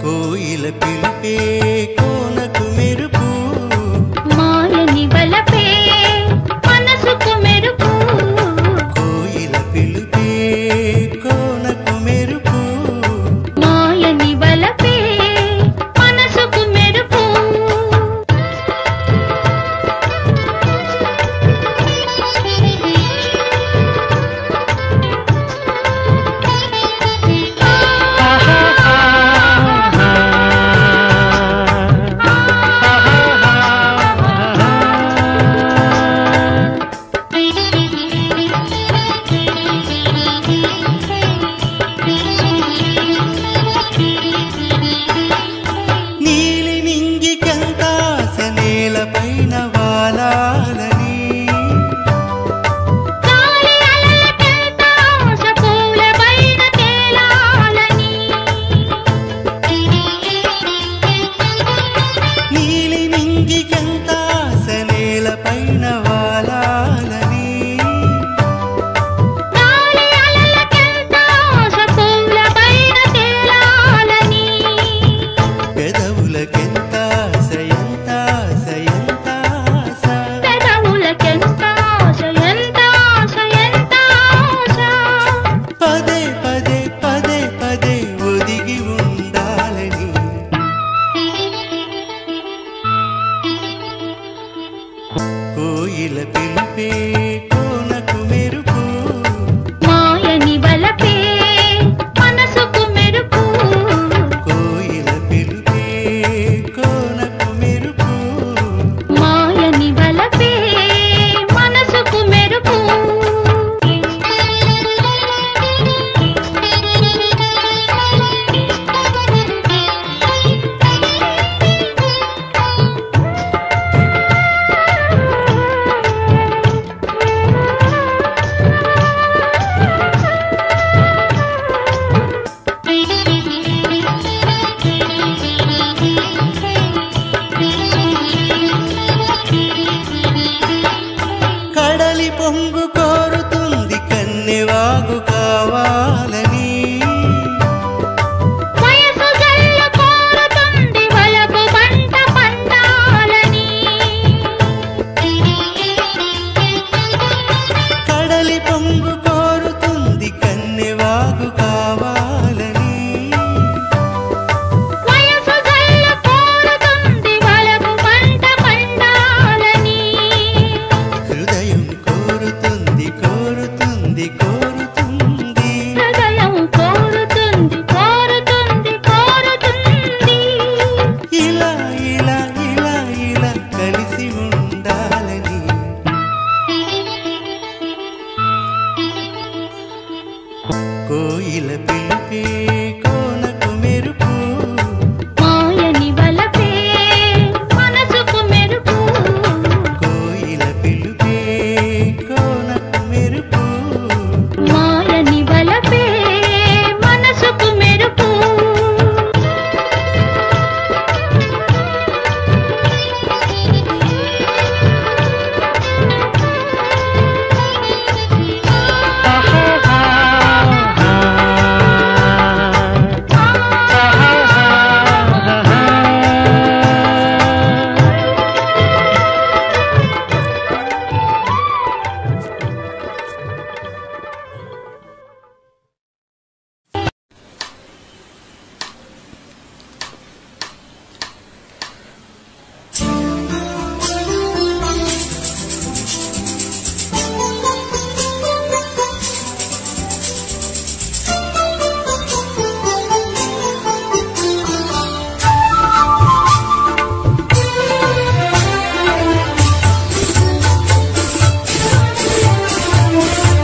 కోయిల పిలిపే కోనకు మెరుపు మాయని బలపే మనసుకు మెరుపు కోయిల పిలిపే కోనకు మెరుపు మాయని బలపే మనసుకు మెరుపు కోయిల పిలిపే కోనకు మెరుపు మాయని బలపే మనసుకు మెరుపు కోయిల పిలిపే కోనకు మెరుపు మాయని బలపే మనసుకు మెరుపు కడలి పొంగు కోరుతుంది కన్నెవాగు కావాలని వయసు జల్లు కోరుతుంది వలపు పంట పండాలని కడలి పొంగు కోరుతుంది కన్నెవాగు కావాలని వయసు జల్లు కోరుతుంది వలపు పంట పండాలని హృదయం కోరుతుంది కోరుతుంది కోరుతుంది హృదయం కోరుతుంది కోరుతుంది కోరుతుంది ఇలా ఇలా ఇలా ఇలా కలిసి ఉండాలని కోయిల పిలిపే కోనకు మెరుపు మాయని బలపే మనసుకు మెరుపు కోయిల పిలిపే కోనకు మెరుపు మాయని బలపే మనసుకు మెరుపు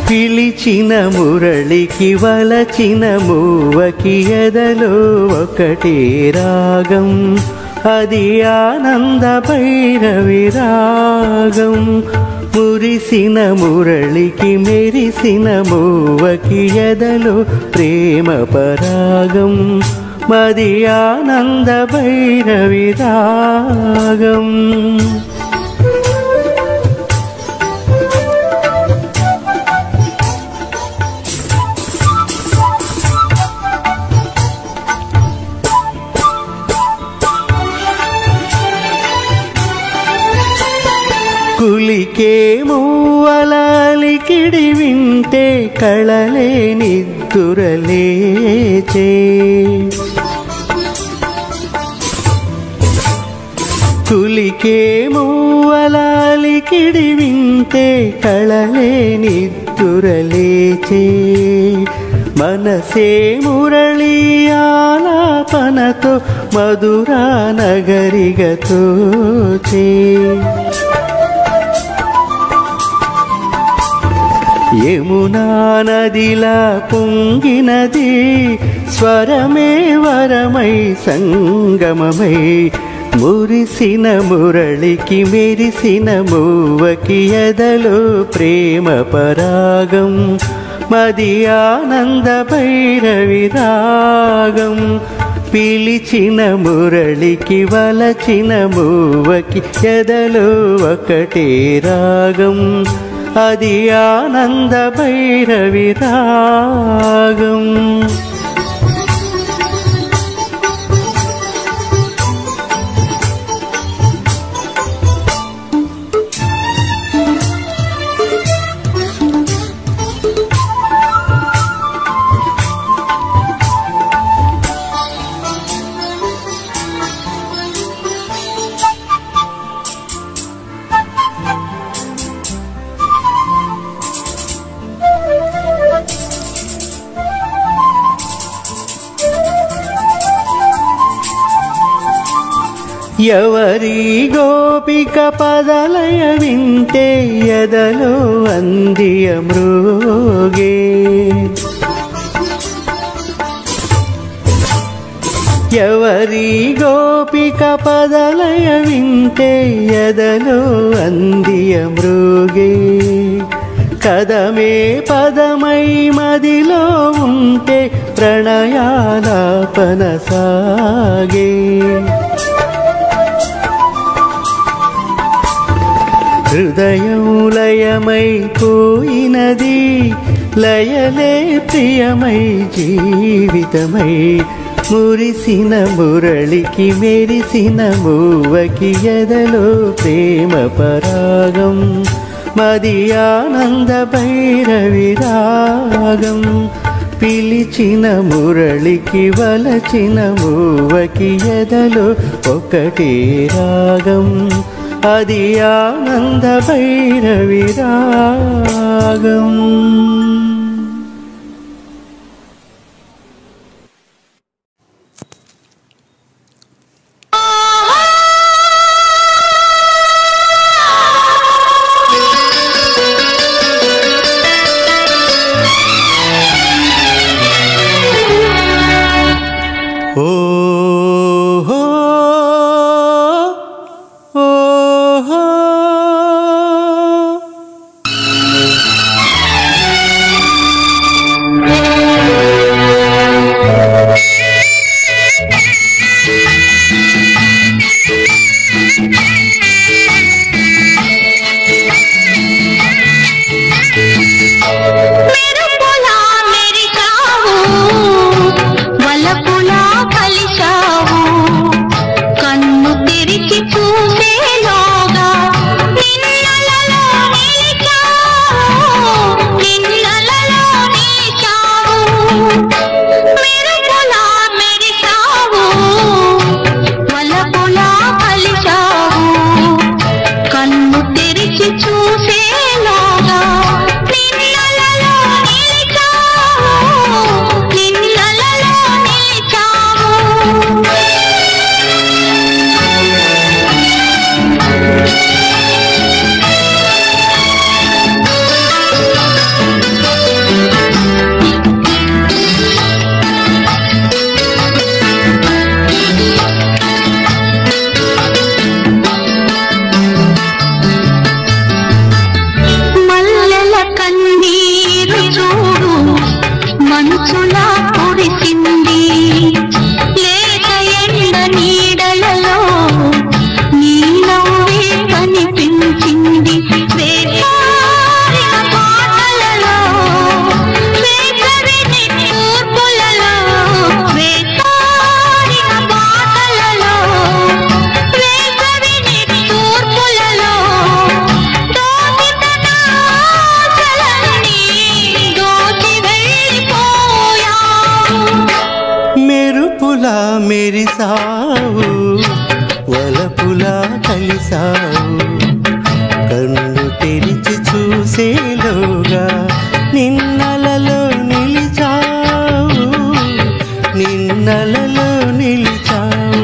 పిలిచిన మురళికి వలచిన మూవకి ఎదలో ఒకటే రాగం అది ఆనంద భైరవి రాగం మురిసిన మురళికి మెరిసిన మూవకి ఎదలో ప్రేమ పరాగం మది ఆనంద భైరవి రాగం కులికే మూవలాలికిడి వింటే కళలే నిద్దురలేచే కులికే మూవలాలికిడి వింటే కళలే నిద్దురలేచే మనసే మురళీ ఆలాపనతో మధురా నగరిగతోచే యమునా నదిలా పొంగినది స్వరమే వరమై సంగమమై మురిసిన మురళికి మెరిసిన మూవకి ఎదలో ప్రేమ పరాగం మది ఆనంద భైరవి రాగం పిలిచిన మురళికి వలచిన మూవకి ఎదలో ఒకటే రాగం అది ఆనంద భైరవి రాగం ఎవరి గోపిక పదలయ వింటే ఎదలో అందియ మృగే ఎవరి గోపిక పదలయ వింటే ఎదలో అందియ మృగే కదమే పదమై మదిలో ఉంటే ప్రణయాలాపన సాగే హృదయం లయమై పోయినది లయలే ప్రియమై జీవితమై మురిసిన మురళికి మెరిసిన మూవకి ఎదలో ప్రేమ పరాగం మది ఆనంద భైరవి రాగం పిలిచిన మురళికి వలచిన మూవకి ఎదలో ఒకటే రాగం అది ఆనంద భైరవి రాగం నిన్నలలో నిలిచావు మెరిసావు వలపులా కలిసావు కన్ను తెరిచి చూసేలోగా నిన్నలలో నిలిచావు నిన్నలలో నిలిచావు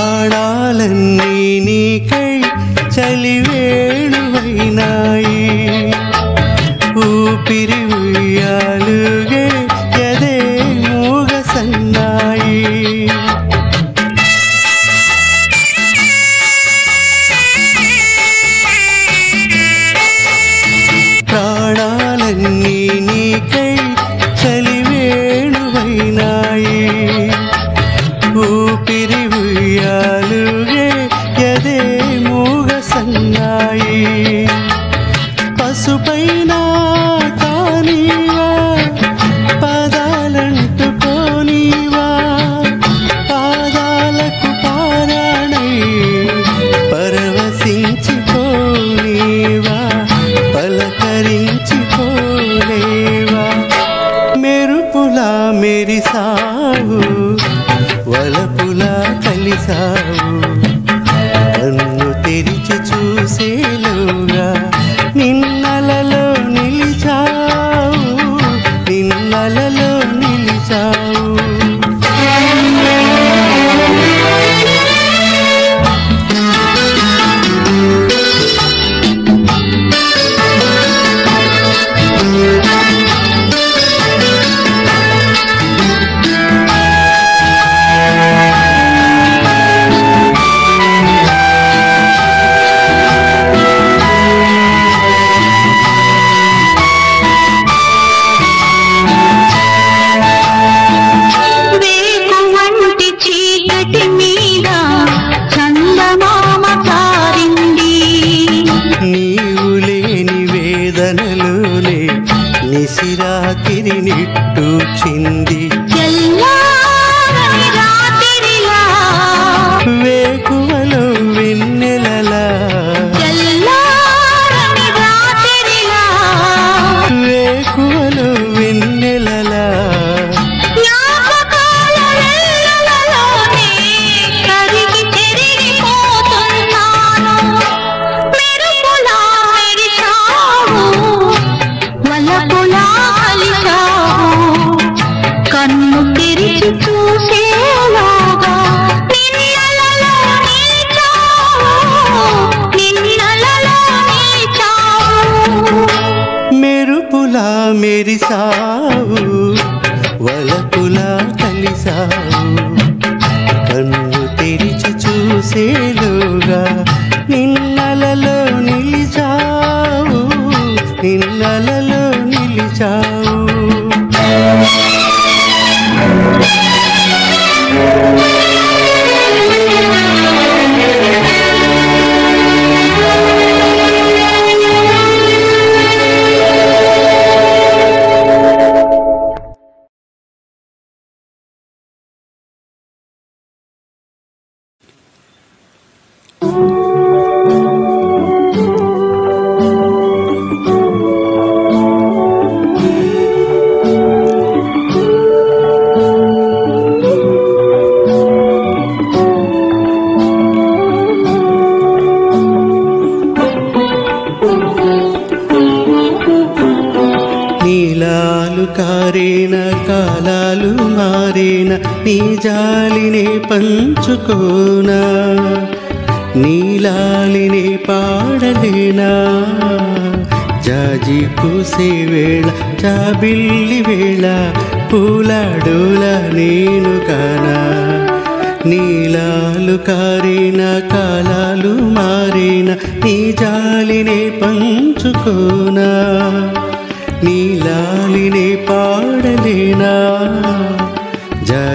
ప్రాణాలన్నీ నీకై చలివేణువైనాయి ఊపిరి ఉయ్యాలుగే ఎదే మూగ సన్నాయి ప్రాణాలన్నీ నీకై చలివేణువైనాయి ఊపిరి ఉయ్యాలుగే ఎదే మూగ సన్నాయి పసుపైన కానీవా పాదాలంటుకోనీవా పాదాలకు పారాణై పరవశించిపోనీవా పలకరించిపోలేవా మెరుపులా మెరిసావు వలపులా కలిసావు కన్ను తెరిచి చూసేలోగా నిన్నలలో నిలిచావు నిన్నలలో నిలిచావు నిసిరాతిరి నిట్టూచింది వేకువలో వెన్నెలలా వేకువలో వెన్నెలలా కన్ను తెరిచి చూసేలాగా నిన్నలలో నిలిచావు మెరుపులా మెరిసావు వలపులా కలిసావు కన్ను తెరిచి చూసేలోగా నిన్నలలో నిలిచావు నిన్నలలో నిలిచావు నీలాలు కారేన కాలాలు మారేన నీ జాలినే పంచుకోనా నీలాలినే పాడలేనా జాజి పూసే వేళ జాబిల్లి వేళ పూలాడోల నేను కానా నీలాలు కారేన కాలాలు మారేన నీ జాలినే పంచుకోనా నీలాలినే పాడలేనా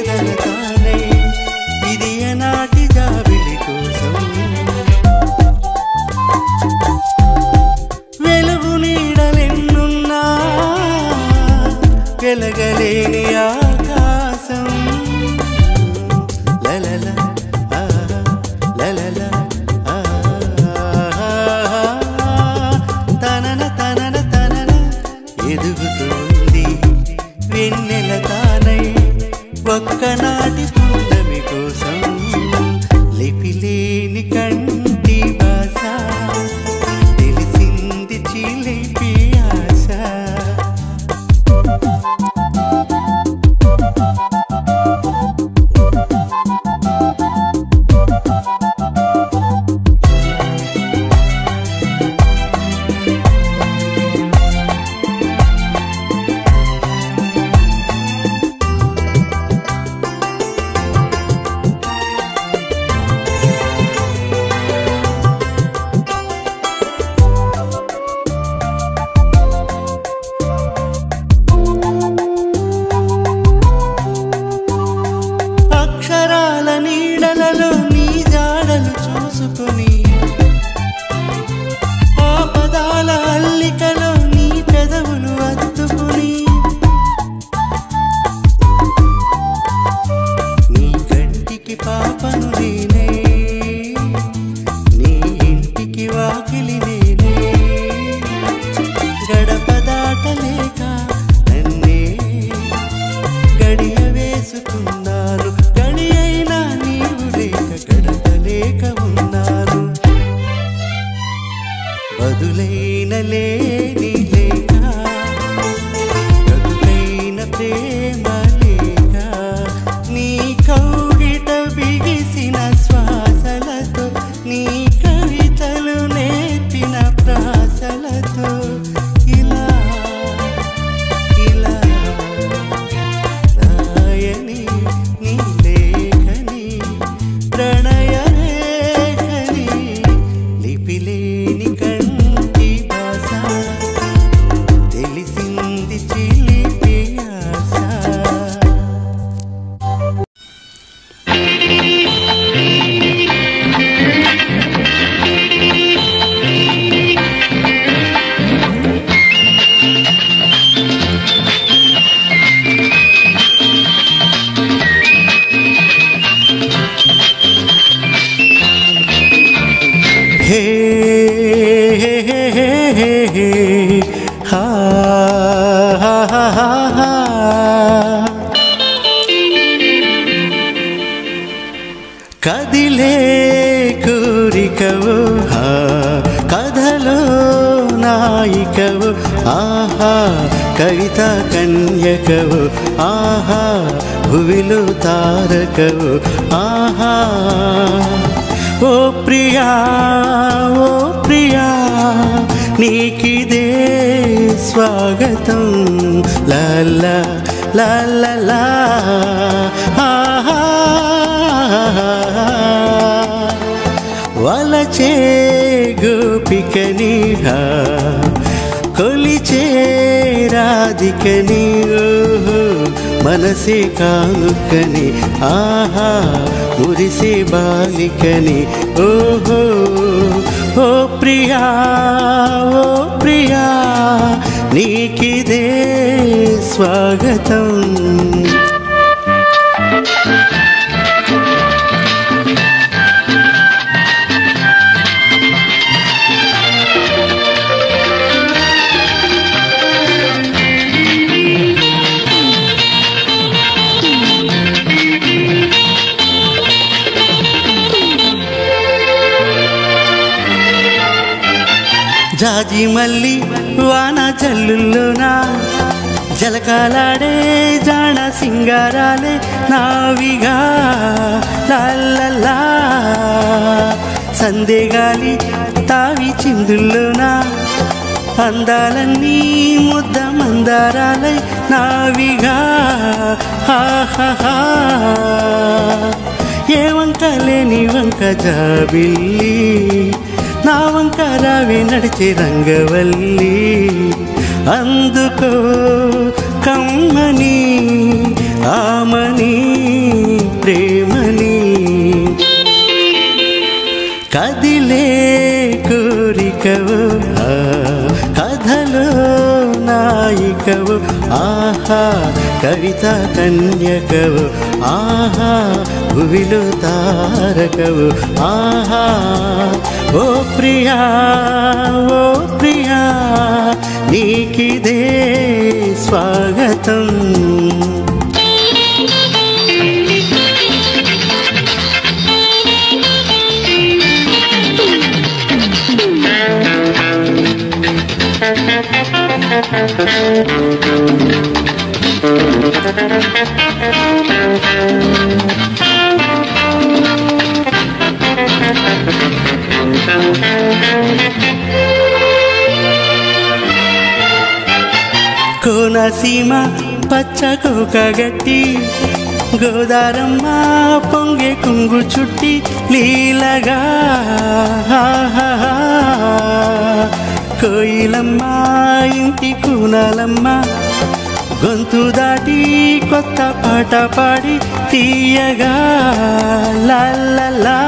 వేదన తానై ఇది నాటి జాబిలి కోసం వెలుగు నీడలెన్నున్నా వెలగలేని ఆకాశం లలల లలల తనన తనన తనన ఎదుగుతుంది వెన్నెల తానై ఒక్కనాటి పున్నమి కోసం లిపిలేని కంటి భాష తెలిసింది చిలిపి ఆశ బదులైన లేని లేక బ్రతుకైన ప్రేమ లేక నీ కౌగిట బిగిసిన శ్వాసలతో నీ కవితలు నేర్పిన ప్రాసలతో ఇలా ఇలా రాయని నీ లేఖని ప్రణయ రేఖని లిపిలేని తెలిసింది చిలిపి ఆశ హే హే హే హే హే హా హా హా హా కదిలే కోరికవు కథలో నాయికవు ఆహా కవిత కన్యకవు ఆహా భువిలో తారకవు ఆహా ఓ ప్రియా నీకిదే స్వాగతం లాలా లాలా వలచే గోపికని కొలిచే రాధికని మనసే కానుకని ఆహా మురిసే బాలికని ఓహో ఓ ప్రియా నీకిదే స్వాగతం జాజి మల్లి వాన జల్లుల్లోనా జలకాలాడే జాణ సింగారాలే నావిగా లాలలా సందేగాలి తావి చిందుల్లోనా అందాలన్నీ ముద్ద మందారాలై నావిగా హాహా ఏ వంక లేని వంక జాబిల్లి నా వంక రావే నడిచే రంగవల్లి అందుకో కమ్మని ఆమని నాయికవు కథలో నాయికవు ఆహా కవిత కన్యకవు ఆహా భువిలో తారకవు ఆహా ఓ ప్రియా నీకిదే స్వాగతం కోనసీమ పచ్చ కోకగట్టి గోదారమ్మ పొంగే కుంగు చుట్టి లీలగా కోయిలమ్మ ఇంటి కూనలమ్మ గొంతు దాటి కొత్త పాట పాడి తీయగా లాలలా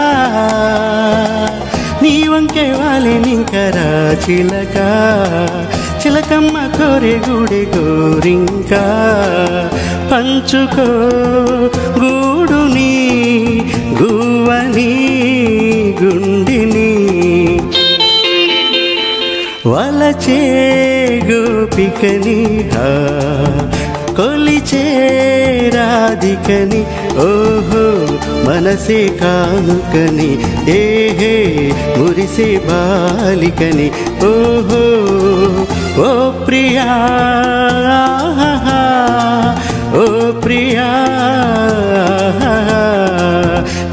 నీ వంకే వాలి నింకరా చిలక చిలకమ్మ కోరే గూడే గోరింకా పంచుకో గూడుని గువ్వని గుండిని వలచే గోపికని కొలిచే రాధికని ఓహో మనసే కానుకని ఏహే మురిసే బాలికని ఓహో ఓ ప్రియా ఓ ప్రియా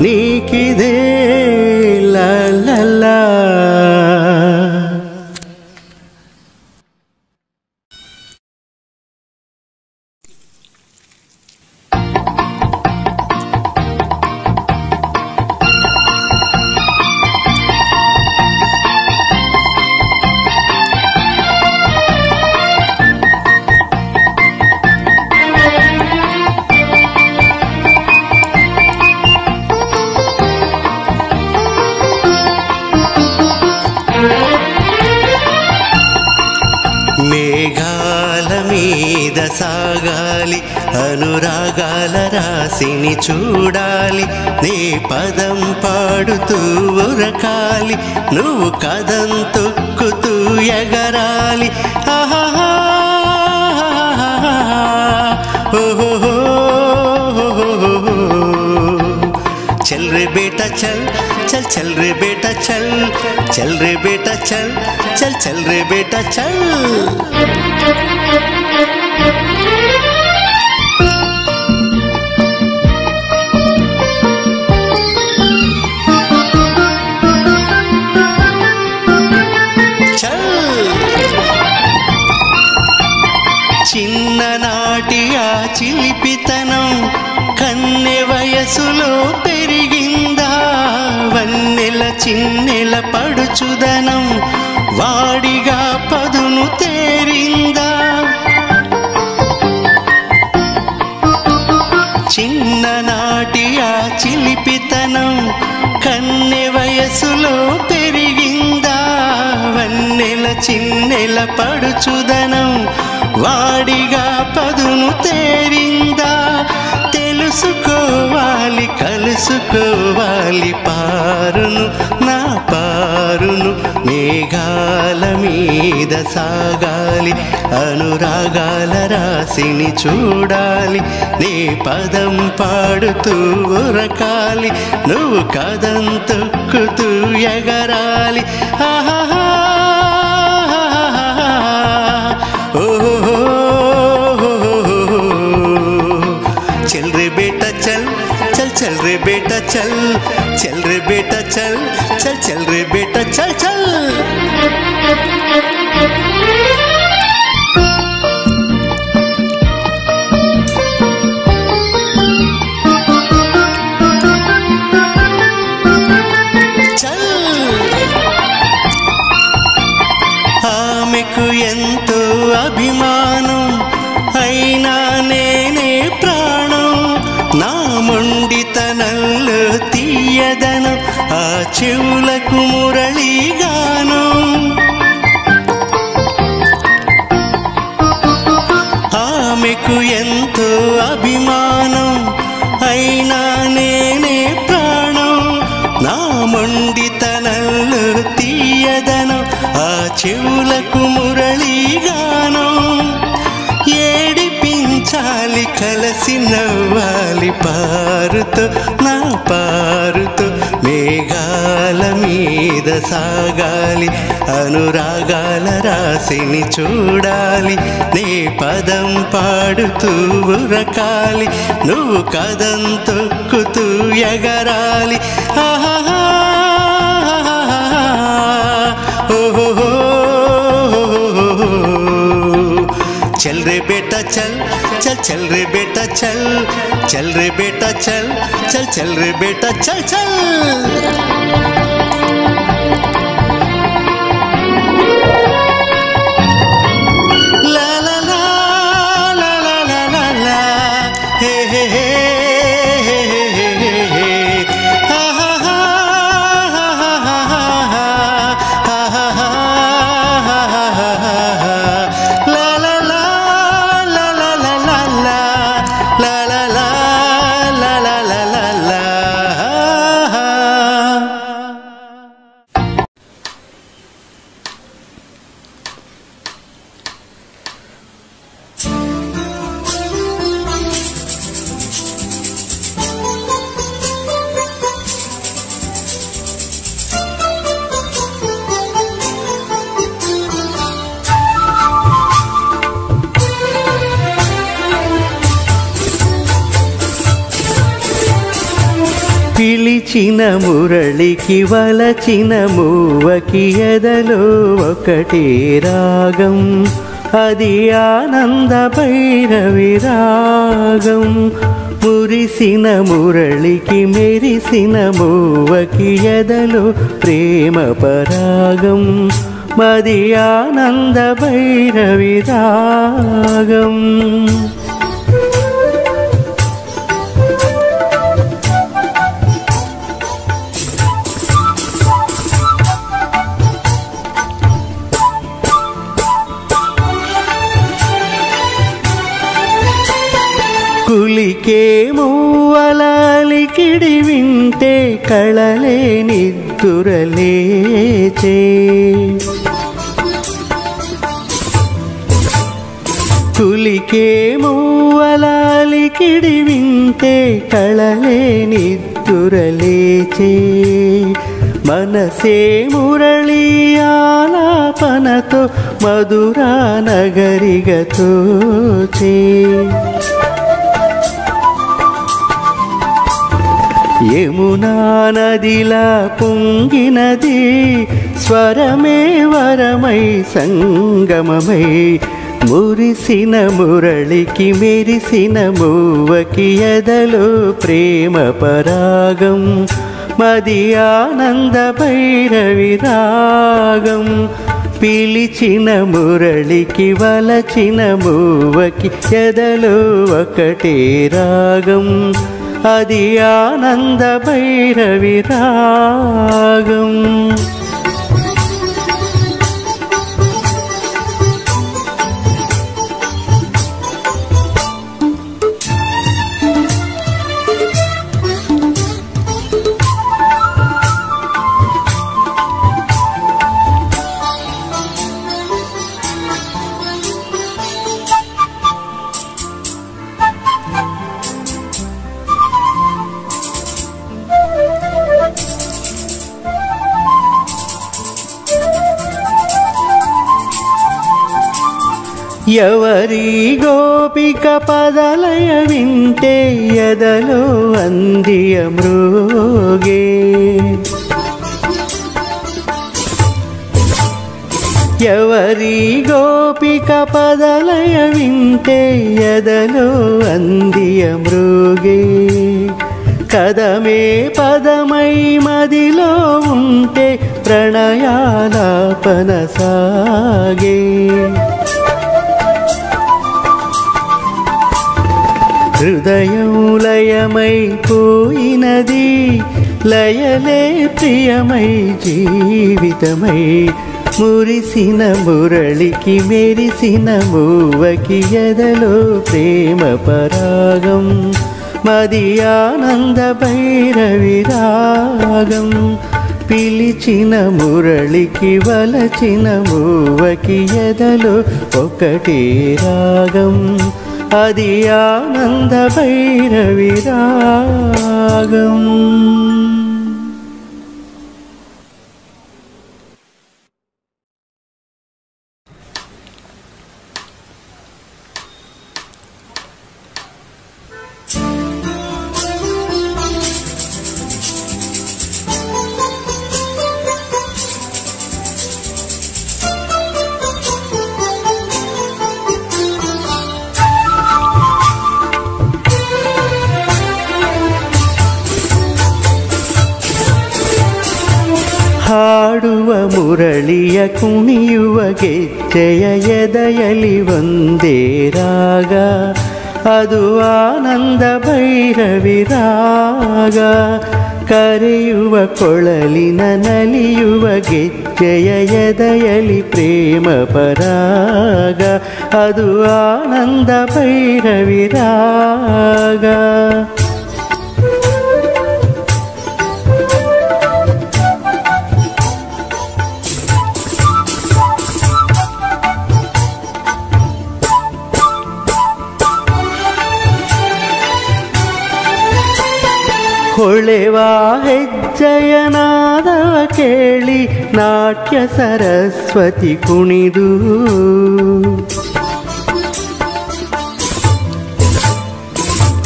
నీకిదే లా మేఘాల మీద సాగాలి అనురాగాల రాశిని చూడాలి నీ పదం పాడుతూ ఉరకాలి నువ్వు కదం తొక్కుతూ ఎగరాలి ఆహా ఓహో చల్ రే బేటా చల్ चल चल रे बेटा चल चल रे बेटा चल चल चल रे बेटा चल చిన్ననాటి ఆ చిలిపితనం కన్నె వయసులో పెరిగిందా వన్నెల చిన్నెల పడుచుదనం వాడిగా పదును తేరిందా చిన్ననాటి ఆ చిలిపితనం కన్నె వయసులో పెరిగిందా వన్నెల చిన్నెల పడుచుదనం వాడిగా పదును తేరిందా తెలుసుకోవాలి కలుసుకోవాలి పారును నా పారును మేఘాల మీద సాగాలి అనురాగాల రాశిని చూడాలి నీ పదం పాడుతూ ఉరకాలి నువ్వు కదం తొక్కుతూ ఎగరాలి ఆహా चल रे बेटा चल चल चल रे बेटा चल चल रे बेटा चल चल चल रे बेटा चल चल चल ఆమెకు ఎంతో అభిమానం అయినా నేనే ప్రాణం నా మొండితనంలో తీయదనం ఆ చెవులకు మురళీగానం అభిమానం అయినా నేనే ప్రాణం నా మొండితనంలో తీయదనం ఆ చెవులకు మురళీగానం ఏడిపించాలి కలసి నవ్వాలి పారుతో నా పారుతో మేఘాల మీద సాగాలి అనురాగాల రాశిని చూడాలి నే పదం పాడుతూ ఉరకాలి నువ్వు కదం తొక్కుతూ ఎగరాలి ఆహా ఓహో चल रे बेटा चल चल चल रे बेटा चल चल रे बेटा चल चल चल रे बेटा चल चल ला ला ला ला ला ला ला ला हे हे हे పిలిచిన మురళికి వలచిన మూవకి ఎదలో ఒకటే రాగం అది ఆనంద భైరవి రాగం మురిసిన మురళికి మెరిసిన మూవకి ఎదలో ప్రేమ పరాగం మది ఆనంద భైరవి రాగం కులికే మూవలాలికిడి వింటే కళలే నిద్దురలేచే కులికే మూవలాలికిడి వింటే కళలే నిద్దురలేచే మనసే మురళీ ఆలాపనతో మధురా నగరిగతోచే యమునా నదిలా పొంగినది స్వరమే వరమై సంగమమై మురిసిన మురళికి మెరిసిన మూవకి ఎదలో ప్రేమ పరాగం మది ఆనంద భైరవి రాగం పిలిచిన మురళికి వలచిన మూవకి ఎదలో ఒకటే రాగం అది ఆనంద భైరవి రాగం ఎవరి గోపిక పదలయ వింటే ఎదలో అందియ మృగే ఎవరి గోపిక పదలయ వింటే ఎదలో అందియ మృగే కదమే పదమై మదిలో ఉంటే ప్రణయాలాపన సాగే హృదయం లయమై పోయినది లయలే ప్రియమై జీవితమై మురిసిన మురళికి మెరిసిన మూవకి ఎదలో ప్రేమ పరాగం మది ఆనంద భైరవి రాగం పిలిచిన మురళికి వలచిన మూవకి ఎదలో ఒకటే రాగం అది ఆనంద భైరవి రాగం. ಹಾಡುವ ಮುರಳಿಯ ಕುಣಿಯುವ ಗೆಜ್ಜೆಯ ಎದೆಯಲಿ ಒಂದೇ ರಾಗ ಅದು ಆನಂದ ಭೈರವಿ ರಾಗ ಕರೆಯುವ ಕೊಳಲಿನ ನಲಿಯುವ ಗೆಜ್ಜೆಯ ಎದೆಯಲಿ ಪ್ರೇಮ ಪರಾಗ ಅದು ಆನಂದ ಭೈರವಿ ರಾಗ ಹೊಳೆವ ಹೆಜ್ಜೆಯ ನಾದವ ಕೇಳಿ ನಾಟ್ಯ ಸರಸ್ವತಿ ಕುಣಿದು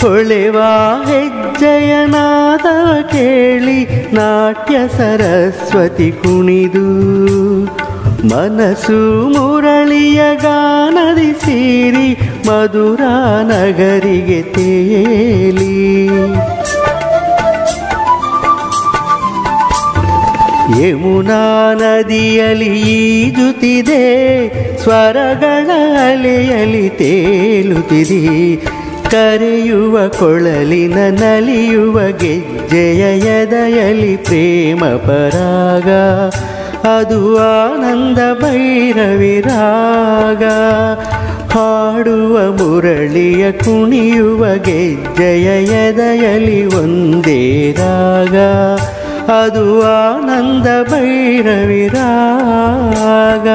ಹೊಳೆವ ಹೆಜ್ಜೆಯ ನಾದವ ಕೇಳಿ ನಾಟ್ಯ ಸರಸ್ವತಿ ಕುಣಿದು ಮನಸ್ಸು ಮುರಳಿಯ ಗಾನದಿ ಸೇರಿ ಮಧುರಾ ನಗರಿಗೆ ತೇಲಿ ಯಮುನಾ ನದಿಯಲ್ಲಿ ಈಜುತ್ತಿದೆ ಸ್ವರಗಳ ಅಲೆಯಲ್ಲಿ ತೇಲುತ್ತಿದೆ ಕರೆಯುವ ಕೊಳಲಿನ ನಲಿಯುವ ಗೆಜ್ಜೆಯ ಎದೆಯಲ್ಲಿ ಪ್ರೇಮ ಪರಾಗ ಅದು ಆನಂದ ಭೈರವಿ ರಾಗ ಹಾಡುವ ಮುರಳಿಯ ಕುಣಿಯುವ ಗೆಜ್ಜೆಯ ಎದೆಯಲ್ಲಿ ಒಂದೇ ರಾಗ ಅದು ಆನಂದ ಭೈರವಿ ರಾಗ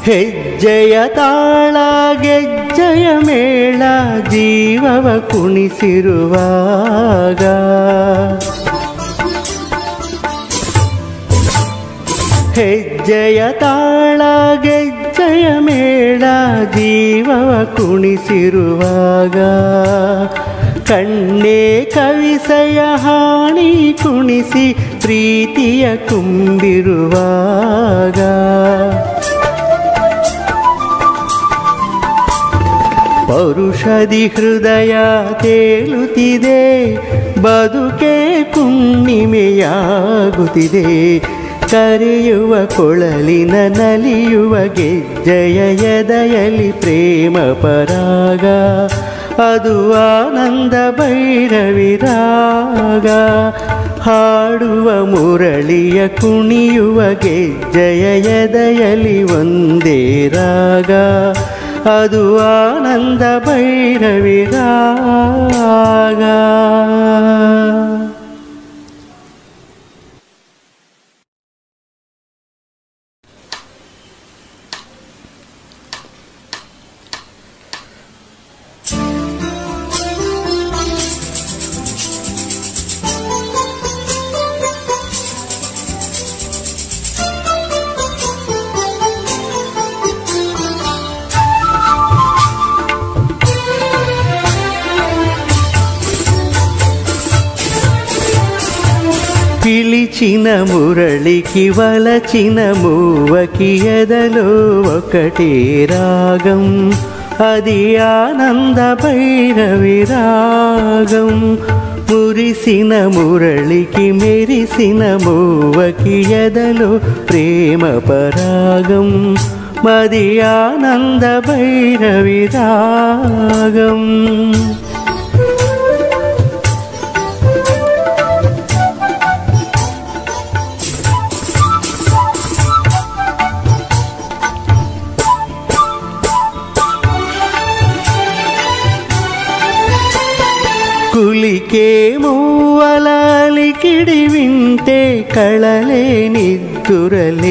ಹೆಜ್ಜೆಯ ತಾಳ ಗೆಜ್ಜೆಯ ಮೇಳ ಜೀವವ ಕುಣಿಸಿರುವಾಗ ಹೆಜ್ಜೆಯ ತಾಳ ಗೆಜ್ಜೆಯ ಮೇಳ ಜೀವವ ಕುಣಿಸಿರುವಾಗ ಕಣ್ಣೇ ಕವಿಸಯ ಹಾಣಿ ಕುಣಿಸಿ ಪ್ರೀತಿಯ ಕುಂಬಿರುವಾಗ ಪರುಷದಿ ಹೃದಯ ತೇಲುತ್ತಿದೆ ಬದುಕೆ ಹುಣ್ಣಿಮೆಯಾಗುತ್ತಿದೆ ಕರೆಯುವ ಕೊಳಲಿನ ನಲಿಯುವ ಗೆಜ್ಜೆಯ ಎದೆಯಲ್ಲಿ ಪ್ರೇಮ ಪರಾಗ ಅದು ಆನಂದ ಭೈರವಿ ರಾಗ ಹಾಡುವ ಮುರಳಿಯ ಕುಣಿಯುವ ಗೆಜ್ಜೆಯ ಎದೆಯಲ್ಲಿ ಒಂದೇ ರಾಗ ಅದು ಆನಂದ ಭೈರವಿ ರಾಗ. పిలిచిన మురళికి వలచిన మూవకి ఎదలో ఒకటే రాగం, అది ఆనంద భైరవి రాగం. మురిసిన మురళికి మెరిసిన మూవకి ఎదలో ప్రేమ పరాగం, మది ఆనంద భైరవి రాగం. కులికే మూవలాలికిడి వింటే కళలే నిద్దురలేచే,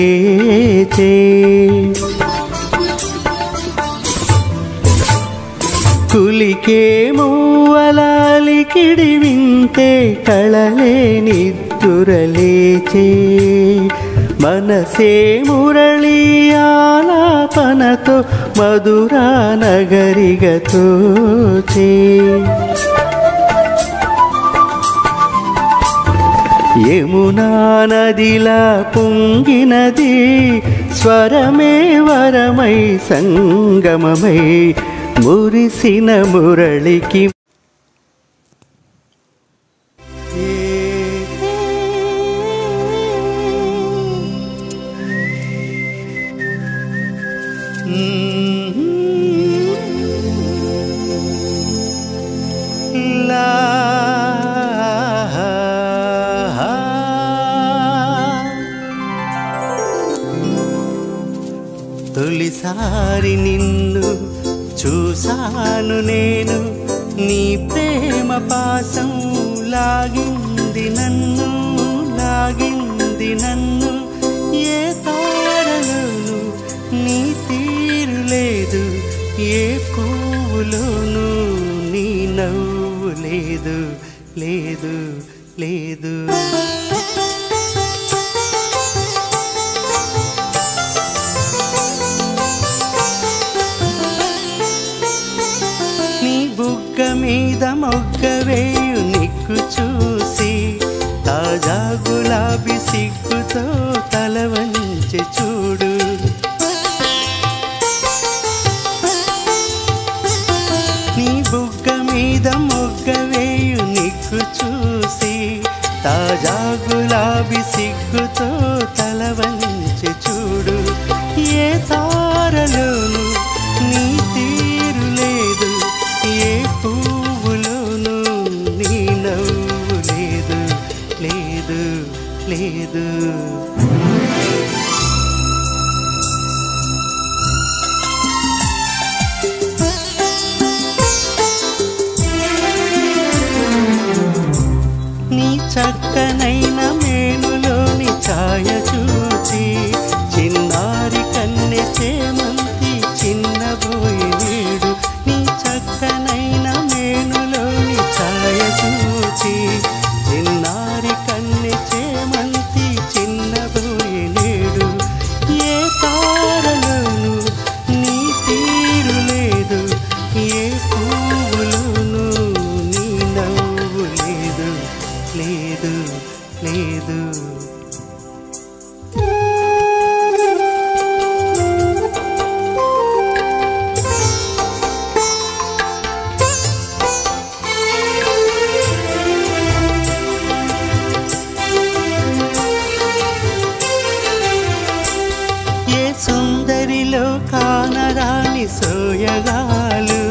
కులికే మూవలాలికిడి వింటే కళలే నిద్దురలేచే. మనసే మురళి ఆలాపనతో మధురా నగరిగతోచే. యమునా నదిలా పొంగినది స్వరమే వరమై సంగమమై, మురిసిన మురళికి తొలిసారి నిన్ను చూసాను నేను, నీ ప్రేమ పాసం లాగింది నన్ను, లాగింది నన్ను. ఏ తారలోను నీ తీరు లేదు, ఏ పువ్వులోను నీ నవ్వు లేదు, లేదు లేదు. బుగ్గ మీద మొగ్గ వేయు నిక్కు చూసి, తాజా గులాబీ సిగ్గుతో తల వంచి చూడు. నీ బుగ్గ మీద మొగ్గ వేయు నిక్కు చూసి, తాజా గులాబీ సిగ్గుతో తల వంచి చూడు. ఏ తారలోను నీ తీరు లేదు, ఏ పువ్వులోను నీ నవ్వు లేదు, లేదు లేదు. నీ చక్కనైన మేనులోని ఛాయ చూచి, చిన్నారి కన్నె చేమంతి చిన్నబోయి నేడు. నీ చక్కనైన మేనులోని ఛాయ చూచి, చిన్నారి కన్నె చేమంతి చిన్నబోయి నేడు. ఏ తారలోను నీ తీరు లేదు, ఏ పువ్వులోను నీ నవ్వు లేదు, లేదు లేదు. ఏ సుందరిలో కానరాని సోయగాలు,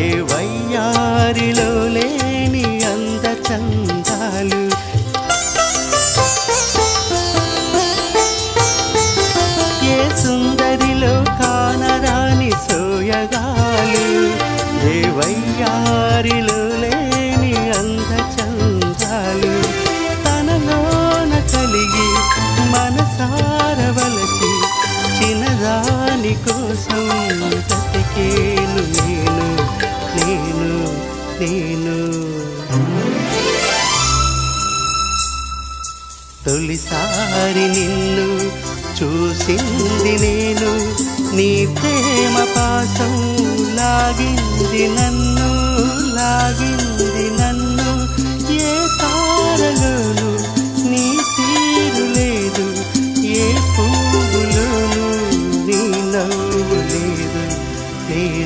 ఏ వయ్యారిలో లేని అంద చందాలు. ఏ సుందరిలో కానరాని సోయగాలు, ఏ వయ్యారిలో లేని అంద చందాలు. తనలోన కలిగి మనసార వలచి, చిన్నదాని కోసం బ్రతికేను నేను, నేను నేను. తొలిసారి నిన్ను చూసింది నేను, నీ ప్రేమ పాసం లాగింది నన్ను, లాగింది నన్ను. ఏ తారలోను నీ